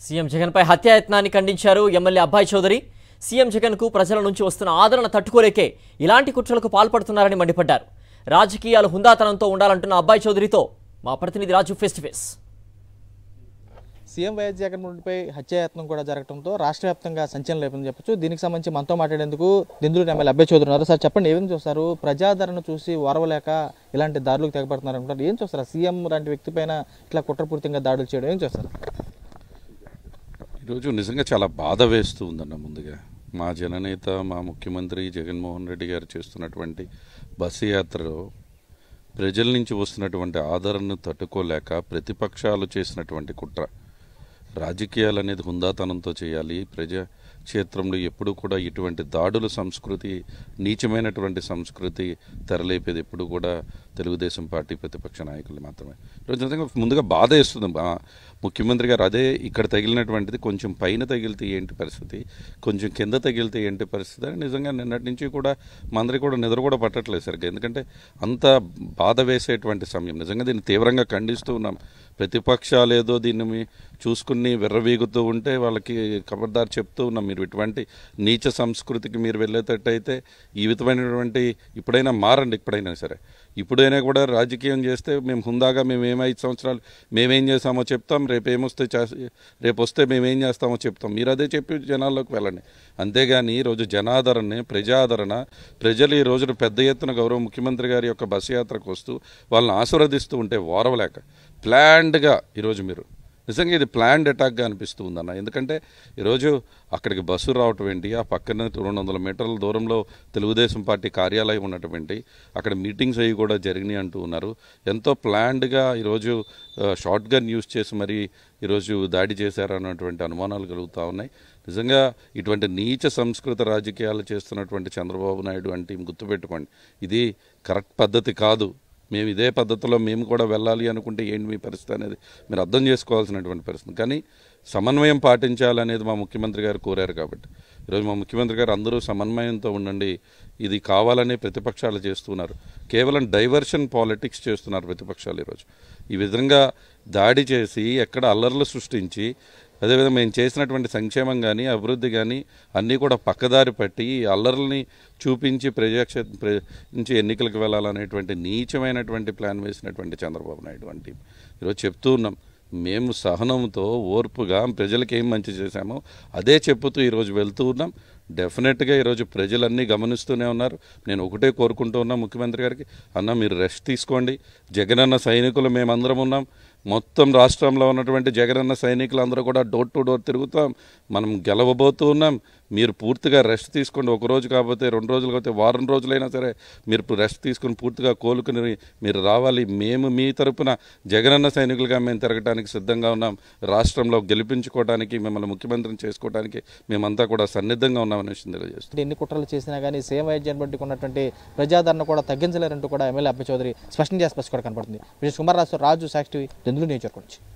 CM జగన్పై హత్యాయత్నాన్ని ఖండించారు MLA అబ్బాయి చౌదరి. సీఎం జగన్కు ప్రజల నుంచి వస్తున్న ఆదరణ తట్టుకోలేకే ఇలాంటి కుట్రలకు పాల్పడుతున్నారని మండిపడ్డారు. రాజకీయాలు హుందాతనంతో ఉండాలంటున్న అబ్బాయి చౌదరితో మా ప్రతినిధి Raju face to face. CM YS జగన్మోహన్పై హత్యాయత్నం కూడా జరగడంతో రాష్ట్ర వ్యాప్తంగా సంచలనం లేదని చెప్పొచ్చు. దీనికి సంబంధించి మనతో మాట్లాడేందుకు దెందులూరు ఎమ్మెల్యే అబ్బాయి చౌదరి ఉన్నారు. సార్ చెప్పండి, ఏమేమి చూస్తారు? ప్రజాదరణ చూసి ఓర్వలేక ఇలాంటి దాడులకు తెగబడుతున్నారు అనుకుంటారు. ఏం చూస్తారు? సీఎం లాంటి వ్యక్తి పైన ఇట్లా కుట్రపూరితంగా దాడులు చేయడం ఏం చూస్తారు? ఈరోజు నిజంగా చాలా బాధ వేస్తూ ఉందన్న. ముందుగా మా జననేత మా ముఖ్యమంత్రి జగన్మోహన్ రెడ్డి గారు చేస్తున్నటువంటి బస్సు యాత్రలో ప్రజల నుంచి వస్తున్నటువంటి ఆదరణను తట్టుకోలేక ప్రతిపక్షాలు చేసినటువంటి కుట్ర. రాజకీయాలు అనేది హుందాతనంతో చేయాలి. ప్రజాక్షేత్రంలో ఎప్పుడు కూడా ఇటువంటి దాడుల సంస్కృతి, నీచమైనటువంటి సంస్కృతి తెరలేపేది ఎప్పుడు కూడా తెలుగుదేశం పార్టీ ప్రతిపక్ష నాయకులు మాత్రమే. ఈరోజు నిజంగా ముందుగా బాధ వేస్తుంది. ముఖ్యమంత్రి గారు అదే ఇక్కడ తగిలినటువంటిది కొంచెం పైన తగిలితే ఏంటి పరిస్థితి, కొంచెం కింద తగిలితే ఏంటి పరిస్థితి అని నిజంగా నిన్నటి నుంచి కూడా మా అందరికీ కూడా నిద్ర కూడా పట్టట్లేదు సరిగ్గా. ఎందుకంటే అంత బాధ వేసేటువంటి సమయం. నిజంగా దీన్ని తీవ్రంగా ఖండిస్తూ ఉన్నాం. ప్రతిపక్షాలు ఏదో దీన్ని చూసుకుని విర్రవీగుతూ ఉంటే వాళ్ళకి ఖబర్దార్ చెప్తూ ఉన్నాం, మీరు ఇటువంటి నీచ సంస్కృతికి మీరు వెళ్ళేటట్టయితే ఈ విధమైనటువంటి ఇప్పుడైనా మారండి. ఇప్పుడైనా సరే, ఇప్పుడైనా కూడా రాజకీయం చేస్తే మేము హుందాగా మేము 5 సంవత్సరాలు మేమేం చేస్తామో చెప్తాం, రేపు వస్తే మేమేం చేస్తామో చెప్తాం. మీరు అదే చెప్పి జనాల్లోకి వెళ్ళండి. అంతేగాని ఈరోజు జనాదరణ, ప్రజాదరణ, ప్రజలు ఈ రోజున పెద్ద ఎత్తున గౌరవ ముఖ్యమంత్రి గారి యొక్క బస్సు యాత్రకు వస్తూ వాళ్ళని ఆశీర్వదిస్తూ ఉంటే ఓరవలేక ప్లాన్డ్గా ఈరోజు మీరు నిజంగా ఇది ప్లాన్డ్ అటాక్గా అనిపిస్తూ ఉందన్న. ఎందుకంటే ఈరోజు అక్కడికి బస్సు రావటం ఏంటి, ఆ పక్కన 200 మీటర్ల దూరంలో తెలుగుదేశం పార్టీ కార్యాలయం ఉన్నటువంటి అక్కడ మీటింగ్స్ అవి కూడా జరిగినాయి అంటూ ఉన్నారు. ఎంతో ప్లాన్డ్గా ఈరోజు షార్ట్ గన్ యూజ్ చేసి మరి ఈరోజు దాడి చేశారన్నటువంటి అనుమానాలు కలుగుతూ ఉన్నాయి. నిజంగా ఇటువంటి నీచ సంస్కృత రాజకీయాలు చేస్తున్నటువంటి చంద్రబాబు నాయుడు అంటే గుర్తుపెట్టుకోండి, ఇది కరెక్ట్ పద్ధతి కాదు. మేము ఇదే పద్ధతిలో మేము కూడా వెళ్ళాలి అనుకుంటే ఏంటి మీ పరిస్థితి అనేది మీరు అర్థం చేసుకోవాల్సినటువంటి పరిస్థితి. కానీ సమన్వయం పాటించాలనేది మా ముఖ్యమంత్రి గారు కోరారు. కాబట్టి ఈరోజు మా ముఖ్యమంత్రి గారు అందరూ సమన్వయంతో ఉండండి, ఇది కావాలని ప్రతిపక్షాలు చేస్తున్నారు. కేవలం డైవర్షన్ పాలిటిక్స్ చేస్తున్నారు ప్రతిపక్షాలు. ఈరోజు ఈ విధంగా దాడి చేసి ఎక్కడ అల్లర్లు సృష్టించి, అదేవిధంగా మేము చేసినటువంటి సంక్షేమం కానీ అభివృద్ధి కానీ అన్నీ కూడా పక్కదారి పట్టి అల్లర్లని చూపించి నుంచి ఎన్నికలకు వెళ్ళాలనేటువంటి నీచమైనటువంటి ప్లాన్ వేసినటువంటి చంద్రబాబు నాయుడు వంటి ఈరోజు చెప్తూ ఉన్నాం. మేము సహనంతో ఓర్పుగా ప్రజలకు ఏం మంచి చేశామో అదే చెప్పుతూ ఈరోజు వెళ్తూ ఉన్నాం. డెఫినెట్గా ఈరోజు ప్రజలన్నీ గమనిస్తూనే ఉన్నారు. నేను ఒకటే కోరుకుంటూ ఉన్నా ముఖ్యమంత్రి గారికి, అన్న మీరు రెస్ట్ తీసుకోండి. జగనన్న సైనికులు మేమందరం ఉన్నాం. మొత్తం రాష్ట్రంలో ఉన్నటువంటి జగనన్న సైనికులు అందరూ కూడా డోర్ టు డోర్ తిరుగుతాం. మనం గెలవబోతూ ఉన్నాం. మీరు పూర్తిగా రెస్ట్ తీసుకోండి. ఒక రోజు కాకపోతే 2 రోజులు కాకపోతే వారం రోజులైనా సరే మీరు రెస్ట్ తీసుకుని పూర్తిగా కోలుకుని మీరు రావాలి. మేము మీ తరపున జగనన్న సైనికులుగా మేము తిరగడానికి సిద్ధంగా ఉన్నాం. రాష్ట్రంలో గెలిపించుకోవడానికి, మిమ్మల్ని ముఖ్యమంత్రిని చేసుకోవడానికి మేమంతా కూడా సన్నిద్ధంగా ఉన్నామని తెలియజేస్తుంది. ఎన్ని కుట్రలు చేసినా కానీ సీఎం వైఎస్ జగన్మోహన్ ఉన్నటువంటి ప్రజాదరణ కూడా తగ్గించలేరంటూ కూడా ఎమ్మెల్యే అబ్బాయి చౌదరి స్పష్టం చేసి కూడా కనపడుతుంది. కుమార్ రాజు, సాక్షి టీవీ, దెందులూరు నియోజకవర్గం నుంచి.